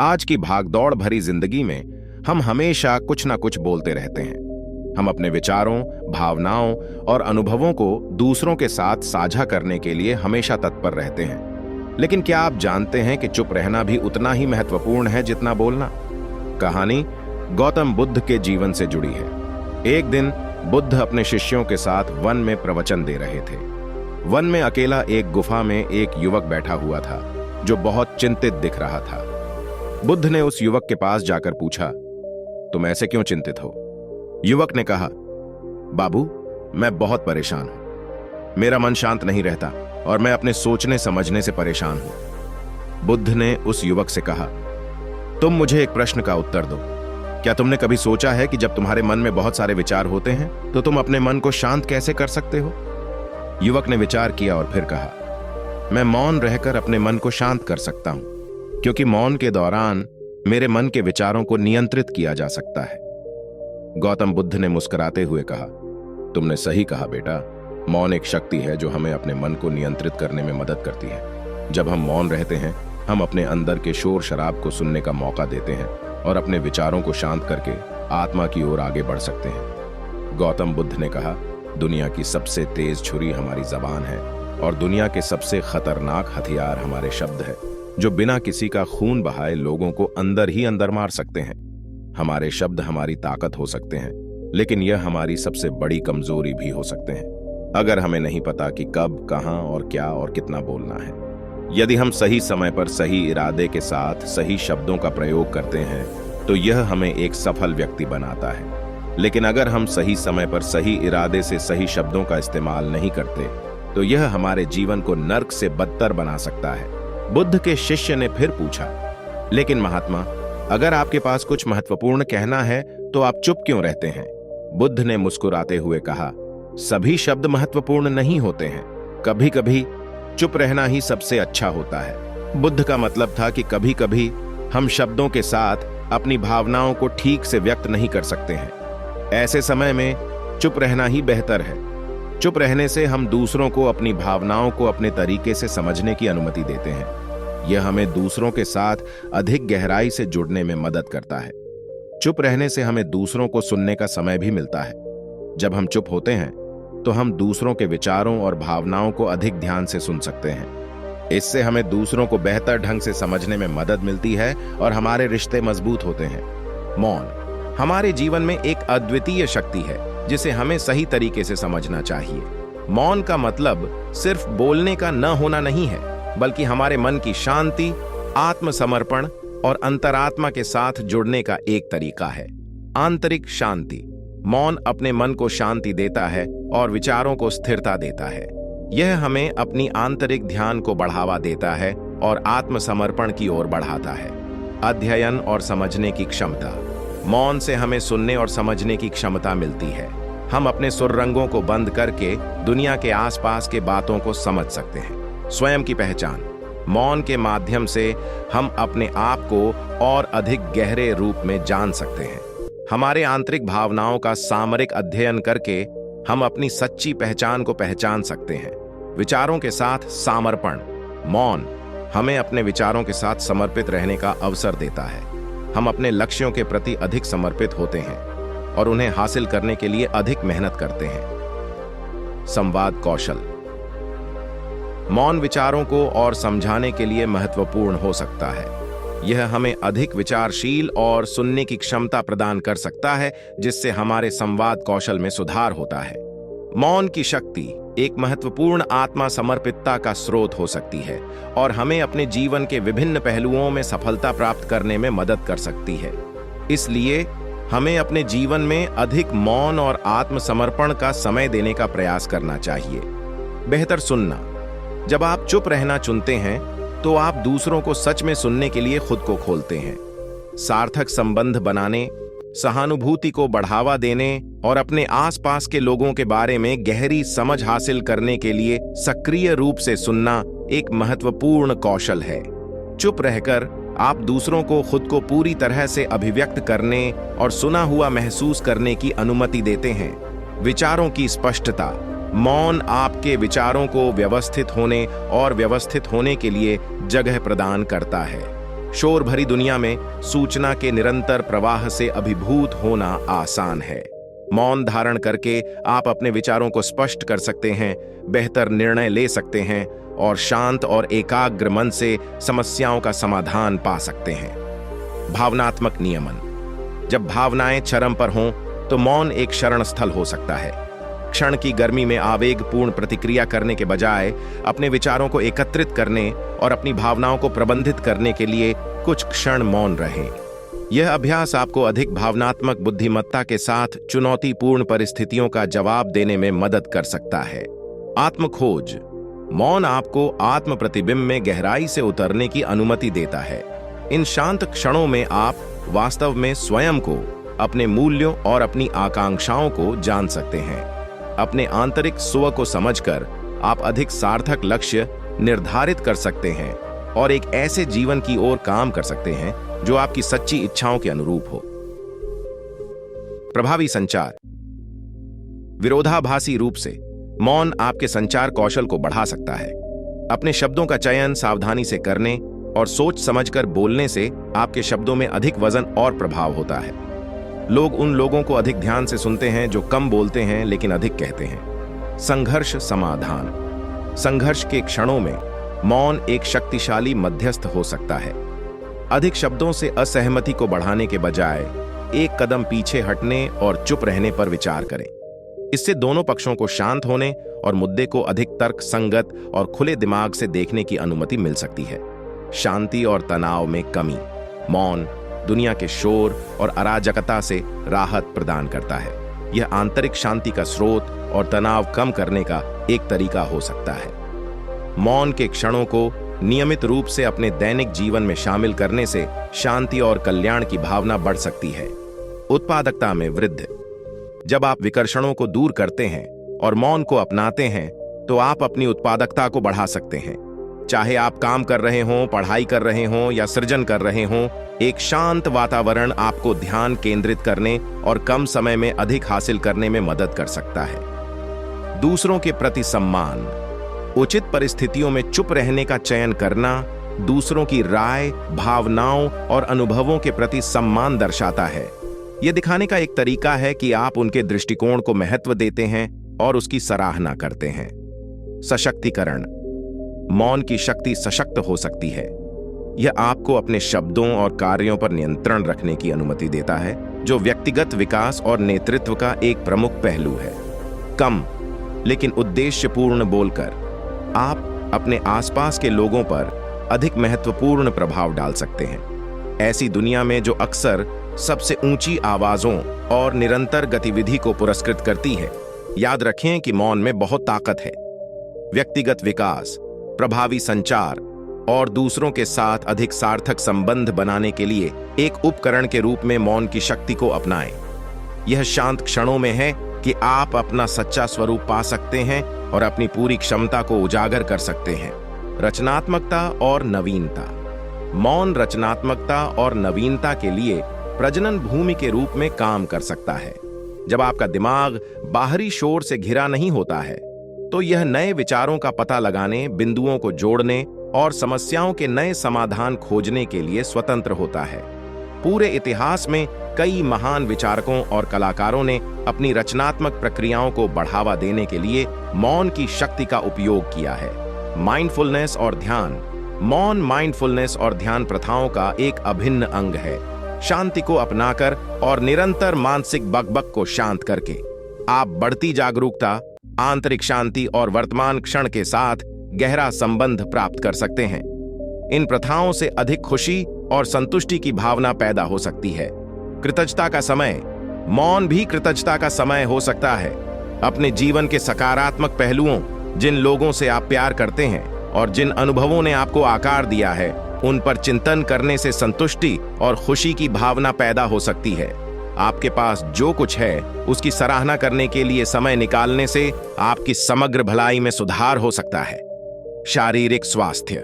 आज की भागदौड़ भरी जिंदगी में हम हमेशा कुछ ना कुछ बोलते रहते हैं। हम अपने विचारों, भावनाओं और अनुभवों को दूसरों के साथ साझा करने के लिए हमेशा तत्पर रहते हैं। लेकिन क्या आप जानते हैं कि चुप रहना भी उतना ही महत्वपूर्ण है जितना बोलना? कहानी गौतम बुद्ध के जीवन से जुड़ी है। एक दिन बुद्ध अपने शिष्यों के साथ वन में प्रवचन दे रहे थे। वन में अकेला एक गुफा में एक युवक बैठा हुआ था जो बहुत चिंतित दिख रहा था। बुद्ध ने उस युवक के पास जाकर पूछा, तुम ऐसे क्यों चिंतित हो? युवक ने कहा, बाबू, मैं बहुत परेशान हूं। मेरा मन शांत नहीं रहता और मैं अपने सोचने समझने से परेशान हूं। बुद्ध ने उस युवक से कहा, तुम मुझे एक प्रश्न का उत्तर दो। क्या तुमने कभी सोचा है कि जब तुम्हारे मन में बहुत सारे विचार होते हैं तो तुम अपने मन को शांत कैसे कर सकते हो? युवक ने विचार किया और फिर कहा, मैं मौन रहकर अपने मन को शांत कर सकता हूं, क्योंकि मौन के दौरान मेरे मन के विचारों को नियंत्रित किया जा सकता है। गौतम बुद्ध ने मुस्कुराते हुए कहा, तुमने सही कहा बेटा। मौन एक शक्ति है जो हमें अपने मन को नियंत्रित करने में मदद करती है। जब हम मौन रहते हैं, हम अपने अंदर के शोर शराब को सुनने का मौका देते हैं और अपने विचारों को शांत करके आत्मा की ओर आगे बढ़ सकते हैं। गौतम बुद्ध ने कहा, दुनिया की सबसे तेज छुरी हमारी जबान है और दुनिया के सबसे खतरनाक हथियार हमारे शब्द है, जो बिना किसी का खून बहाए लोगों को अंदर ही अंदर मार सकते हैं। हमारे शब्द हमारी ताकत हो सकते हैं, लेकिन यह हमारी सबसे बड़ी कमजोरी भी हो सकते हैं, अगर हमें नहीं पता कि कब, कहां और क्या और कितना बोलना है। यदि हम सही समय पर सही इरादे के साथ सही शब्दों का प्रयोग करते हैं तो यह हमें एक सफल व्यक्ति बनाता है। लेकिन अगर हम सही समय पर सही इरादे से सही शब्दों का इस्तेमाल नहीं करते तो यह हमारे जीवन को नर्क से बदतर बना सकता है। बुद्ध के शिष्य ने फिर पूछा, लेकिन महात्मा, अगर आपके पास कुछ महत्वपूर्ण कहना है तो आप चुप क्यों रहते हैं? बुद्ध ने मुस्कुराते हुए कहा, सभी शब्द महत्वपूर्ण नहीं होते हैं। कभी कभी चुप रहना ही सबसे अच्छा होता है। बुद्ध का मतलब था कि कभी कभी हम शब्दों के साथ अपनी भावनाओं को ठीक से व्यक्त नहीं कर सकते हैं। ऐसे समय में चुप रहना ही बेहतर है। चुप रहने से हम दूसरों को अपनी भावनाओं को अपने तरीके से समझने की अनुमति देते हैं। यह हमें दूसरों के साथ अधिक गहराई से जुड़ने में मदद करता है। चुप रहने से हमें दूसरों को सुनने का समय भी मिलता है। जब हम चुप होते हैं तो हम दूसरों के विचारों और भावनाओं को अधिक ध्यान से सुन सकते हैं। इससे हमें दूसरों को बेहतर ढंग से समझने में मदद मिलती है और हमारे रिश्ते मजबूत होते हैं। मौन हमारे जीवन में एक अद्वितीय शक्ति है जिसे हमें सही तरीके से समझना चाहिए। मौन का मतलब सिर्फ बोलने का न होना नहीं है, बल्कि हमारे मन की शांति, आत्मसमर्पण और अंतरात्मा के साथ जुड़ने का एक तरीका है। आंतरिक शांति। मौन अपने मन को शांति देता है और विचारों को स्थिरता देता है। यह हमें अपनी आंतरिक ध्यान को बढ़ावा देता है और आत्मसमर्पण की ओर बढ़ाता है। अध्ययन और समझने की क्षमता। मौन से हमें सुनने और समझने की क्षमता मिलती है। हम अपने सुरंगों को बंद करके दुनिया के आसपास के बातों को समझ सकते हैं। स्वयं की पहचान। मौन के माध्यम से हम अपने आप को और अधिक गहरे रूप में जान सकते हैं। हमारे आंतरिक भावनाओं का सामरिक अध्ययन करके हम अपनी सच्ची पहचान को पहचान सकते हैं। विचारों के साथ समर्पण। मौन हमें अपने विचारों के साथ समर्पित रहने का अवसर देता है। हम अपने लक्ष्यों के प्रति अधिक समर्पित होते हैं और उन्हें हासिल करने के लिए अधिक मेहनत करते हैं। संवाद कौशल। मौन विचारों को और समझाने के लिए महत्वपूर्ण हो सकता है। यह हमें अधिक विचारशील और सुनने की क्षमता प्रदान कर सकता है, जिससे हमारे संवाद कौशल में सुधार होता है। मौन की शक्ति एक महत्वपूर्ण आत्मा समर्पितता का स्रोत हो सकती है और हमें अपने जीवन के विभिन्न पहलुओं में सफलता प्राप्त करने में मदद कर सकती है। इसलिए हमें अपने जीवन में अधिक मौन और आत्मसमर्पण का समय देने का प्रयास करना चाहिए। बेहतर सुनना। जब आप चुप रहना चुनते हैं तो आप दूसरों को सच में सुनने के लिए खुद को खोलते हैं। सार्थक संबंध बनाने, सहानुभूति को बढ़ावा देने और अपने आसपास के लोगों के बारे में गहरी समझ हासिल करने के लिए सक्रिय रूप से सुनना एक महत्वपूर्ण कौशल है। चुप रहकर आप दूसरों को खुद को पूरी तरह से अभिव्यक्त करने और सुना हुआ महसूस करने की अनुमति देते हैं। विचारों की स्पष्टता। मौन आपके विचारों को व्यवस्थित होने और व्यवस्थित होने के लिए जगह प्रदान करता है। शोर भरी दुनिया में सूचना के निरंतर प्रवाह से अभिभूत होना आसान है। मौन धारण करके आप अपने विचारों को स्पष्ट कर सकते हैं, बेहतर निर्णय ले सकते हैं और शांत और एकाग्र मन से समस्याओं का समाधान पा सकते हैं। भावनात्मक नियमन। जब भावनाएं चरम पर हों तो मौन एक शरण स्थल हो सकता है। क्षण की गर्मी में आवेगपूर्ण प्रतिक्रिया करने के बजाय अपने विचारों को एकत्रित करने और अपनी भावनाओं को प्रबंधित करने के लिए कुछ क्षण मौन रहें। यह अभ्यास आपको अधिक भावनात्मक बुद्धिमत्ता के साथ चुनौतीपूर्ण परिस्थितियों का जवाब देने में मदद कर सकता है। आत्मखोज। मौन आपको आत्म प्रतिबिंब में गहराई से उतरने की अनुमति देता है। इन शांत क्षणों में आप वास्तव में स्वयं को, अपने मूल्यों और अपनी आकांक्षाओं को जान सकते हैं। अपने आंतरिक स्व को समझकर आप अधिक सार्थक लक्ष्य निर्धारित कर सकते हैं और एक ऐसे जीवन की ओर काम कर सकते हैं जो आपकी सच्ची इच्छाओं के अनुरूप हो। प्रभावी संचार। विरोधाभासी रूप से मौन आपके संचार कौशल को बढ़ा सकता है। अपने शब्दों का चयन सावधानी से करने और सोच समझकर बोलने से आपके शब्दों में अधिक वजन और प्रभाव होता है। लोग उन लोगों को अधिक ध्यान से सुनते हैं जो कम बोलते हैं लेकिन अधिक कहते हैं। संघर्ष समाधान। संघर्ष के क्षणों में मौन एक शक्तिशाली मध्यस्थ हो सकता है। अधिक शब्दों से असहमति को बढ़ाने के बजाय एक कदम पीछे हटने और चुप रहने पर विचार करें। इससे दोनों पक्षों को शांत होने और मुद्दे को अधिक तर्क संगत और खुले दिमाग से देखने की अनुमति मिल सकती है। शांति और तनाव में कमी। मौन दुनिया के शोर और अराजकता से राहत प्रदान करता है। यह आंतरिक शांति का स्रोत और तनाव कम करने का एक तरीका हो सकता है। मौन के क्षणों को नियमित रूप से अपने दैनिक जीवन में शामिल करने से शांति और कल्याण की भावना बढ़ सकती है। उत्पादकता में वृद्धि। जब आप विकर्षणों को दूर करते हैं और मौन को अपनाते हैं तो आप अपनी उत्पादकता को बढ़ा सकते हैं। चाहे आप काम कर रहे हों, पढ़ाई कर रहे हों या सृजन कर रहे हों, एक शांत वातावरण आपको ध्यान केंद्रित करने और कम समय में अधिक हासिल करने में मदद कर सकता है। दूसरों के प्रति सम्मान। उचित परिस्थितियों में चुप रहने का चयन करना दूसरों की राय, भावनाओं और अनुभवों के प्रति सम्मान दर्शाता है। यह दिखाने का एक तरीका है कि आप उनके दृष्टिकोण को महत्व देते हैं और उसकी सराहना करते हैं। सशक्तिकरण। मौन की शक्ति सशक्त हो सकती है। यह आपको अपने शब्दों और कार्यों पर नियंत्रण रखने की अनुमति देता है, जो व्यक्तिगत विकास और नेतृत्व का एक प्रमुख पहलू है। कम लेकिन उद्देश्यपूर्ण बोलकर आप अपने आसपास के लोगों पर अधिक महत्वपूर्ण प्रभाव डाल सकते हैं। ऐसी दुनिया में जो अक्सर सबसे ऊंची आवाजों और निरंतर गतिविधि को पुरस्कृत करती है, याद रखें कि मौन में बहुत ताकत है। व्यक्तिगत विकास, प्रभावी संचार और दूसरों के साथ अधिक सार्थक संबंध बनाने के लिए एक उपकरण के रूप में मौन की शक्ति को अपनाएं। यह शांत क्षणों में है कि आप अपना सच्चा स्वरूप पा सकते हैं और अपनी पूरी क्षमता को उजागर कर सकते हैं। रचनात्मकता और नवीनता। मौन रचनात्मकता और नवीनता के लिए प्रजनन भूमि के रूप में काम कर सकता है। जब आपका दिमाग बाहरी शोर से घिरा नहीं होता है तो यह नए विचारों का पता लगाने, बिंदुओं को जोड़ने और समस्याओं के नए समाधान खोजने के लिए स्वतंत्र होता है। पूरे इतिहास में कई महान विचारकों और कलाकारों ने अपनी रचनात्मक प्रक्रियाओं को बढ़ावा देने के लिए मौन की शक्ति का उपयोग किया है। माइंडफुलनेस और ध्यान। मौन माइंडफुलनेस और ध्यान प्रथाओं का एक अभिन्न अंग है। शांति को अपनाकर और निरंतर मानसिक बकबक को शांत करके आप बढ़ती जागरूकता, आंतरिक शांति और वर्तमान क्षण के साथ गहरा संबंध प्राप्त कर सकते हैं। इन प्रथाओं से अधिक खुशी और संतुष्टि की भावना पैदा हो सकती है। कृतज्ञता का समय। मौन भी कृतज्ञता का समय हो सकता है। अपने जीवन के सकारात्मक पहलुओं, जिन लोगों से आप प्यार करते हैं और जिन अनुभवों ने आपको आकार दिया है, उन पर चिंतन करने से संतुष्टि और खुशी की भावना पैदा हो सकती है। आपके पास जो कुछ है उसकी सराहना करने के लिए समय निकालने से आपकी समग्र भलाई में सुधार हो सकता है। शारीरिक स्वास्थ्य।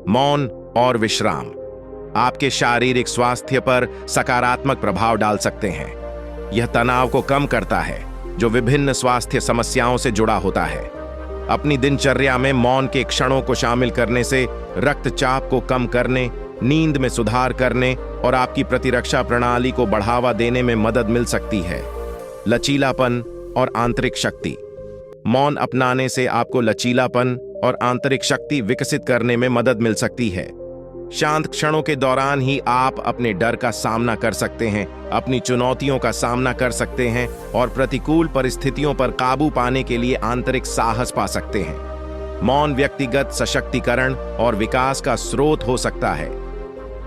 मौन और विश्राम आपके शारीरिक स्वास्थ्य पर सकारात्मक प्रभाव डाल सकते हैं। यह तनाव को कम करता है जो विभिन्न स्वास्थ्य समस्याओं से जुड़ा होता है। अपनी दिनचर्या में मौन के क्षणों को शामिल करने से रक्तचाप को कम करने, नींद में सुधार करने और आपकी प्रतिरक्षा प्रणाली को बढ़ावा देने में मदद मिल सकती है। लचीलापन और आंतरिक शक्ति। मौन अपनाने से आपको लचीलापन और आंतरिक शक्ति विकसित करने में मदद मिल सकती है। शांत क्षणों के दौरान ही आप अपने डर का सामना कर सकते हैं, अपनी चुनौतियों का सामना कर सकते हैं और प्रतिकूल परिस्थितियों पर काबू पाने के लिए आंतरिक साहस पा सकते हैं। मौन व्यक्तिगत सशक्तिकरण और विकास का स्रोत हो सकता है।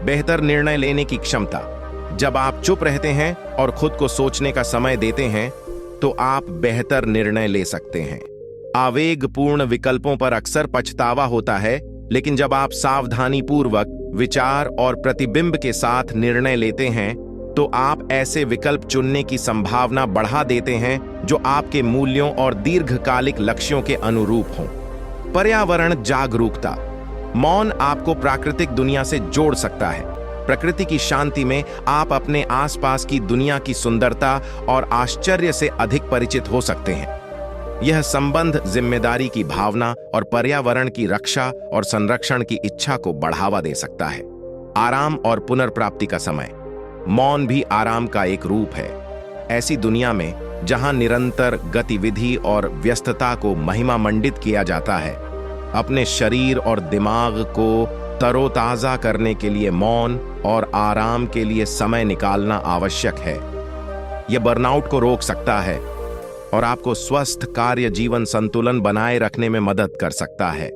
बेहतर निर्णय लेने की क्षमता। जब आप चुप रहते हैं और खुद को सोचने का समय देते हैं तो आप बेहतर निर्णय ले सकते हैं। आवेगपूर्ण विकल्पों पर अक्सर पछतावा होता है, लेकिन जब आप सावधानीपूर्वक विचार और प्रतिबिंब के साथ निर्णय लेते हैं तो आप ऐसे विकल्प चुनने की संभावना बढ़ा देते हैं जो आपके मूल्यों और दीर्घकालिक लक्ष्यों के अनुरूप हों। पर्यावरण जागरूकता। मौन आपको प्राकृतिक दुनिया से जोड़ सकता है। प्रकृति की शांति में आप अपने आसपास की दुनिया की सुंदरता और आश्चर्य से अधिक परिचित हो सकते हैं। यह संबंध जिम्मेदारी की भावना और पर्यावरण की रक्षा और संरक्षण की इच्छा को बढ़ावा दे सकता है। आराम और पुनर्प्राप्ति का समय। मौन भी आराम का एक रूप है। ऐसी दुनिया में जहां निरंतर गतिविधि और व्यस्तता को महिमामंडित किया जाता है, अपने शरीर और दिमाग को तरोताजा करने के लिए मौन और आराम के लिए समय निकालना आवश्यक है। यह बर्नआउट को रोक सकता है और आपको स्वस्थ कार्य जीवन संतुलन बनाए रखने में मदद कर सकता है।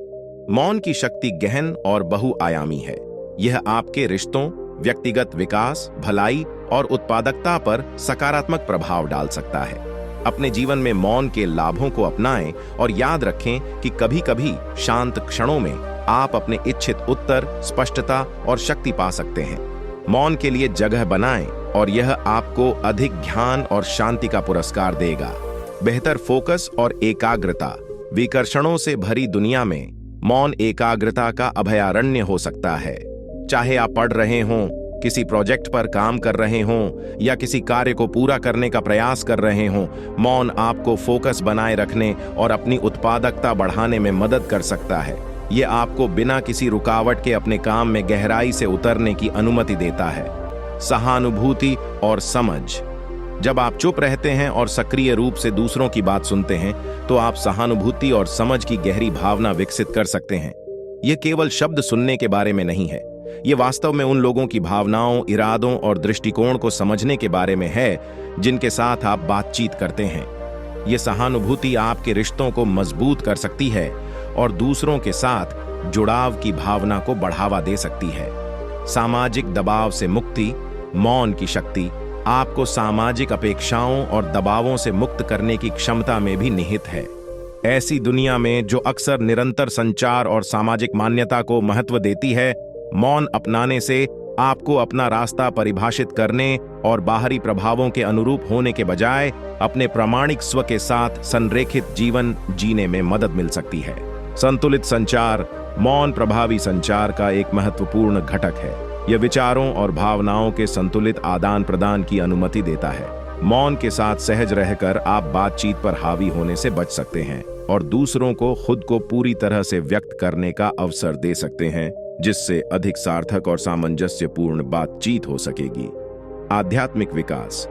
मौन की शक्ति गहन और बहुआयामी है। यह आपके रिश्तों, व्यक्तिगत विकास, भलाई और उत्पादकता पर सकारात्मक प्रभाव डाल सकता है। अपने जीवन में मौन के लाभों को अपनाएं और याद रखें कि कभी-कभी शांत क्षणों में आप अपने इच्छित उत्तर, स्पष्टता और शक्ति पा सकते हैं। मौन के लिए जगह बनाएं और यह आपको अधिक ध्यान और शांति का पुरस्कार देगा। बेहतर फोकस और एकाग्रता। विकर्षणों से भरी दुनिया में मौन एकाग्रता का अभयारण्य हो सकता है। चाहे आप पढ़ रहे हों, किसी प्रोजेक्ट पर काम कर रहे हों या किसी कार्य को पूरा करने का प्रयास कर रहे हों, मौन आपको फोकस बनाए रखने और अपनी उत्पादकता बढ़ाने में मदद कर सकता है। यह आपको बिना किसी रुकावट के अपने काम में गहराई से उतरने की अनुमति देता है। सहानुभूति और समझ। जब आप चुप रहते हैं और सक्रिय रूप से दूसरों की बात सुनते हैं तो आप सहानुभूति और समझ की गहरी भावना विकसित कर सकते हैं। यह केवल शब्द सुनने के बारे में नहीं है, यह वास्तव में उन लोगों की भावनाओं, इरादों और दृष्टिकोण को समझने के बारे में है जिनके साथ आप बातचीत करते हैं। यह सहानुभूति आपके रिश्तों को मजबूत कर सकती है और दूसरों के साथ जुड़ाव की भावना को बढ़ावा दे सकती है। सामाजिक दबाव से मुक्ति। मौन की शक्ति आपको सामाजिक अपेक्षाओं और दबावों से मुक्त करने की क्षमता में भी निहित है। ऐसी दुनिया में जो अक्सर निरंतर संचार और सामाजिक मान्यता को महत्व देती है, मौन अपनाने से आपको अपना रास्ता परिभाषित करने और बाहरी प्रभावों के अनुरूप होने के बजाय अपने प्रामाणिक स्व के साथ संरेखित जीवन जीने में मदद मिल सकती है। संतुलित संचार। मौन प्रभावी संचार का एक महत्वपूर्ण घटक है। यह विचारों और भावनाओं के संतुलित आदान प्रदान की अनुमति देता है। मौन के साथ सहज रहकर आप बातचीत पर हावी होने से बच सकते हैं और दूसरों को खुद को पूरी तरह से व्यक्त करने का अवसर दे सकते हैं, जिससे अधिक सार्थक और सामंजस्यपूर्ण बातचीत हो सकेगी। आध्यात्मिक विकास।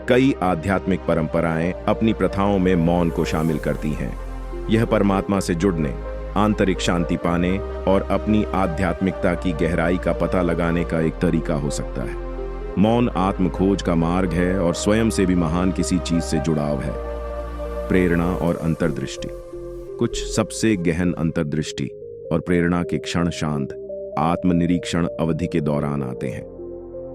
कई आध्यात्मिक परंपराएं अपनी प्रथाओं में मौन को शामिल करती हैं। यह परमात्मा से जुड़ने, आंतरिक शांति पाने और अपनी आध्यात्मिकता की गहराई का पता लगाने का एक तरीका हो सकता है। मौन आत्म खोज का मार्ग है और स्वयं से भी महान किसी चीज से जुड़ाव है। प्रेरणा और अंतर्दृष्टि। कुछ सबसे गहन अंतर्दृष्टि और प्रेरणा के क्षण शांत आत्मनिरीक्षण अवधि के दौरान आते हैं।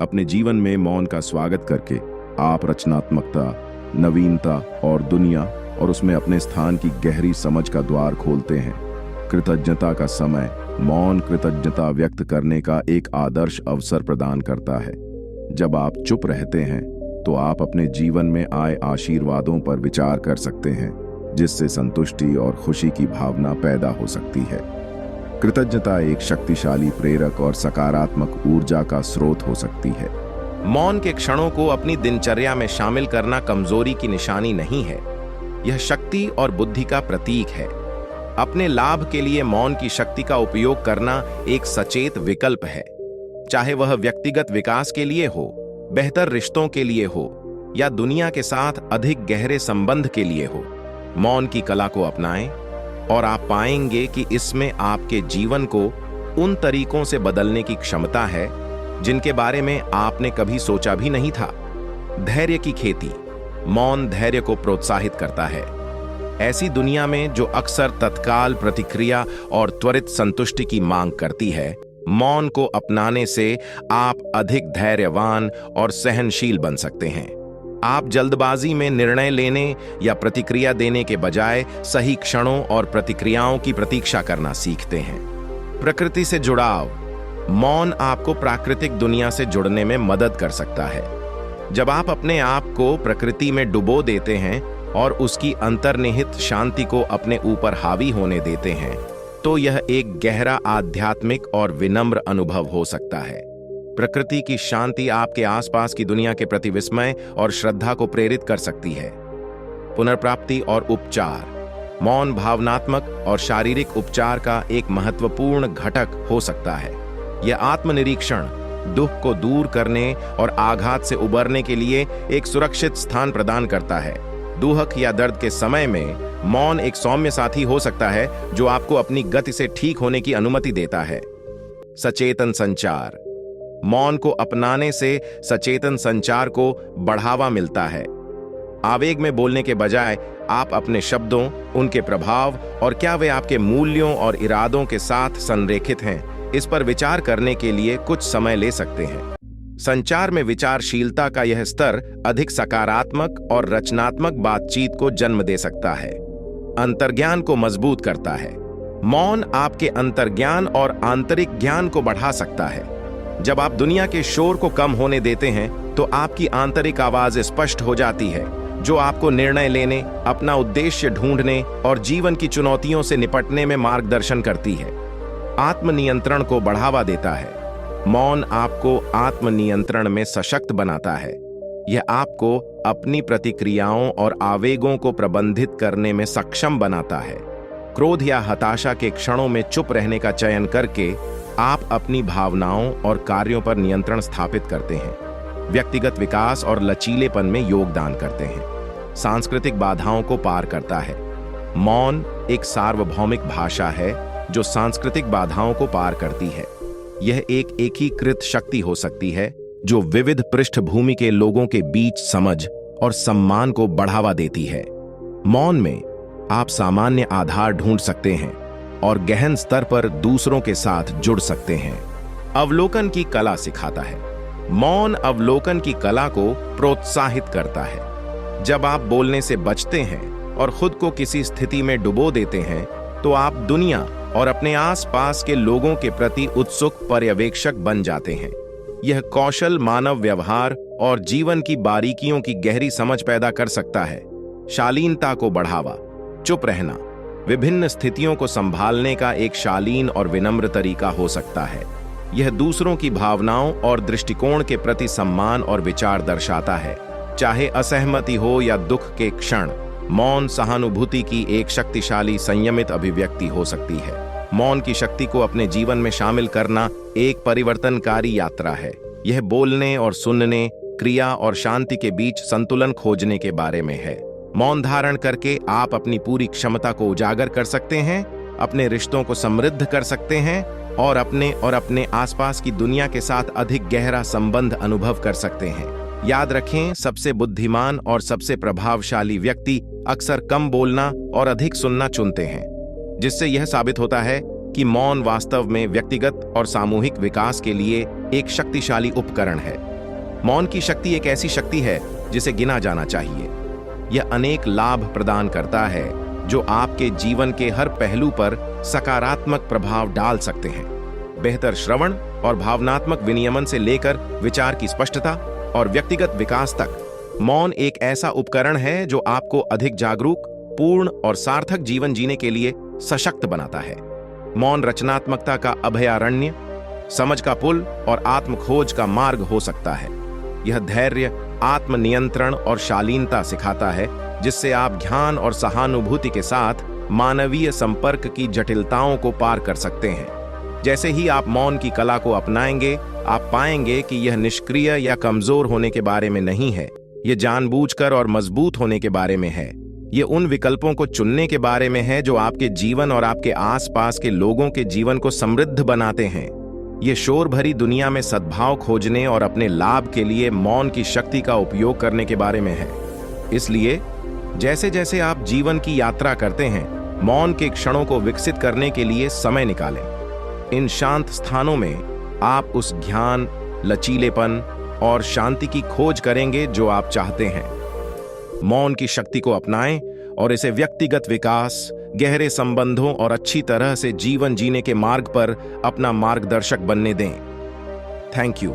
अपने जीवन में मौन का स्वागत करके आप रचनात्मकता, नवीनता और दुनिया और उसमें अपने स्थान की गहरी समझ का द्वार खोलते हैं। कृतज्ञता का समय। मौन कृतज्ञता व्यक्त करने का एक आदर्श अवसर प्रदान करता है। जब आप चुप रहते हैं तो आप अपने जीवन में आए आशीर्वादों पर विचार कर सकते हैं, जिससे संतुष्टि और खुशी की भावना पैदा हो सकती है। कृतज्ञता एक शक्तिशाली प्रेरक और सकारात्मक ऊर्जा का स्रोत हो सकती है। मौन के क्षणों को अपनी दिनचर्या में शामिल करना कमजोरी की निशानी नहीं है, यह शक्ति और बुद्धि का प्रतीक है। अपने लाभ के लिए मौन की शक्ति का उपयोग करना एक सचेत विकल्प है। चाहे वह व्यक्तिगत विकास के लिए हो, बेहतर रिश्तों के लिए हो या दुनिया के साथ अधिक गहरे संबंध के लिए हो। मौन की कला को अपनाएं और आप पाएंगे कि इसमें आपके जीवन को उन तरीकों से बदलने की क्षमता है जिनके बारे में आपने कभी सोचा भी नहीं था। धैर्य की खेती। मौन धैर्य को प्रोत्साहित करता है। ऐसी दुनिया में जो अक्सर तत्काल प्रतिक्रिया और त्वरित संतुष्टि की मांग करती है, मौन को अपनाने से आप अधिक धैर्यवान और सहनशील बन सकते हैं। आप जल्दबाजी में निर्णय लेने या प्रतिक्रिया देने के बजाय सही क्षणों और प्रतिक्रियाओं की प्रतीक्षा करना सीखते हैं। प्रकृति से जुड़ाव। मौन आपको प्राकृतिक दुनिया से जुड़ने में मदद कर सकता है। जब आप अपने आप को प्रकृति में डुबो देते हैं और उसकी अंतर्निहित शांति को अपने ऊपर हावी होने देते हैं, तो यह एक गहरा आध्यात्मिक और विनम्र अनुभव हो सकता है। प्रकृति की शांति आपके आसपास की दुनिया के प्रति विस्मय और श्रद्धा को प्रेरित कर सकती है। पुनर्प्राप्ति और उपचार। मौन भावनात्मक और शारीरिक उपचार का एक महत्वपूर्ण घटक हो सकता है। यह आत्मनिरीक्षण, दुख को दूर करने और आघात से उबरने के लिए एक सुरक्षित स्थान प्रदान करता है। दुख या दर्द के समय में मौन एक सौम्य साथी हो सकता है जो आपको अपनी गति से ठीक होने की अनुमति देता है। सचेतन संचार। मौन को अपनाने से सचेतन संचार को बढ़ावा मिलता है। आवेग में बोलने के बजाय आप अपने शब्दों, उनके प्रभाव और क्या वे आपके मूल्यों और इरादों के साथ संरेखित हैं, इस पर विचार करने के लिए कुछ समय ले सकते हैं। संचार में विचारशीलता का यह स्तर अधिक सकारात्मक और रचनात्मक बातचीत को जन्म दे सकता है। अंतर्ज्ञान को मजबूत करता है। मौन आपके अंतर्ज्ञान और आंतरिक ज्ञान को बढ़ा सकता है। जब आप दुनिया के शोर को कम होने देते हैं, तो आपकी आंतरिक आवाज स्पष्ट हो जाती है, जो आपको निर्णय लेने, अपना उद्देश्य ढूंढने और जीवन की चुनौतियों से निपटने में मार्गदर्शन करती है। आत्मनियंत्रण को बढ़ावा देता है। मौन आपको आत्मनियंत्रण में सशक्त बनाता है। यह आपको अपनी प्रतिक्रियाओं और आवेगों को प्रबंधित करने में सक्षम बनाता है। क्रोध या हताशा के क्षणों में चुप रहने का चयन करके आप अपनी भावनाओं और कार्यों पर नियंत्रण स्थापित करते हैं। व्यक्तिगत विकास और लचीलेपन में योगदान करते हैं। सांस्कृतिक बाधाओं को पार करता है। मौन एक सार्वभौमिक भाषा है जो सांस्कृतिक बाधाओं को पार करती है। यह एक एकीकृत शक्ति हो सकती है जो विविध पृष्ठभूमि के लोगों के बीच समझ और सम्मान को बढ़ावा देती है। मौन में आप सामान्य आधार ढूंढ सकते हैं और गहन स्तर पर दूसरों के साथ जुड़ सकते हैं। अवलोकन की कला सिखाता है। मौन अवलोकन की कला को प्रोत्साहित करता है। जब आप बोलने से बचते हैं और खुद को किसी स्थिति में डुबो देते हैं, तो आप दुनिया और अपने आसपास के लोगों के प्रति उत्सुक पर्यवेक्षक बन जाते हैं। यह कौशल मानव व्यवहार और जीवन की बारीकियों की गहरी समझ पैदा कर सकता है। शालीनता को बढ़ावा। चुप रहना विभिन्न स्थितियों को संभालने का एक शालीन और विनम्र तरीका हो सकता है। यह दूसरों की भावनाओं और दृष्टिकोण के प्रति सम्मान और विचार दर्शाता है। चाहे असहमति हो या दुख के क्षण, मौन सहानुभूति की एक शक्तिशाली संयमित अभिव्यक्ति हो सकती है। मौन की शक्ति को अपने जीवन में शामिल करना एक परिवर्तनकारी यात्रा है। यह बोलने और सुनने, क्रिया और शांति के बीच संतुलन खोजने के बारे में है। मौन धारण करके आप अपनी पूरी क्षमता को उजागर कर सकते हैं, अपने रिश्तों को समृद्ध कर सकते हैं और अपने आसपास की दुनिया के साथ अधिक गहरा संबंध अनुभव कर सकते हैं। याद रखें, सबसे बुद्धिमान और सबसे प्रभावशाली व्यक्ति अक्सर कम बोलना और अधिक सुनना चुनते हैं, जिससे यह साबित होता है कि मौन वास्तव में व्यक्तिगत और सामूहिक विकास के लिए एक शक्तिशाली उपकरण है। मौन की शक्ति एक ऐसी शक्ति है जिसे गिना जाना चाहिए। यह अनेक लाभ प्रदान करता है जो आपके जीवन के हर पहलू पर सकारात्मक प्रभाव डाल सकते हैं। बेहतर श्रवण और भावनात्मक विनियमन से लेकर विचार की स्पष्टता और व्यक्तिगत विकास तक, मौन एक ऐसा उपकरण है जो आपको अधिक जागरूक, पूर्ण और सार्थक जीवन जीने के लिए सशक्त बनाता है। मौन रचनात्मकता का अभयारण्य, समझ का पुल और आत्मखोज का मार्ग हो सकता है। यह धैर्य, आत्मनियंत्रण और शालीनता सिखाता है, जिससे आप ध्यान और सहानुभूति के साथ मानवीय संपर्क की जटिलताओं को पार कर सकते हैं। जैसे ही आप मौन की कला को अपनाएंगे, आप पाएंगे कि यह निष्क्रिय या कमजोर होने के बारे में नहीं है, ये जानबूझकर और मजबूत होने के बारे में है। ये उन विकल्पों को चुनने के बारे में है जो आपके जीवन और आपके आसपास के लोगों के जीवन को समृद्ध बनाते हैं। ये शोर भरी दुनिया में सद्भाव खोजने और अपने लाभ के लिए मौन की शक्ति का उपयोग करने के बारे में है। इसलिए जैसे जैसे आप जीवन की यात्रा करते हैं, मौन के क्षणों को विकसित करने के लिए समय निकालें। इन शांत स्थानों में आप उस ध्यान, लचीलेपन और शांति की खोज करेंगे जो आप चाहते हैं। मौन की शक्ति को अपनाएं और इसे व्यक्तिगत विकास, गहरे संबंधों और अच्छी तरह से जीवन जीने के मार्ग पर अपना मार्गदर्शक बनने दें। Thank you.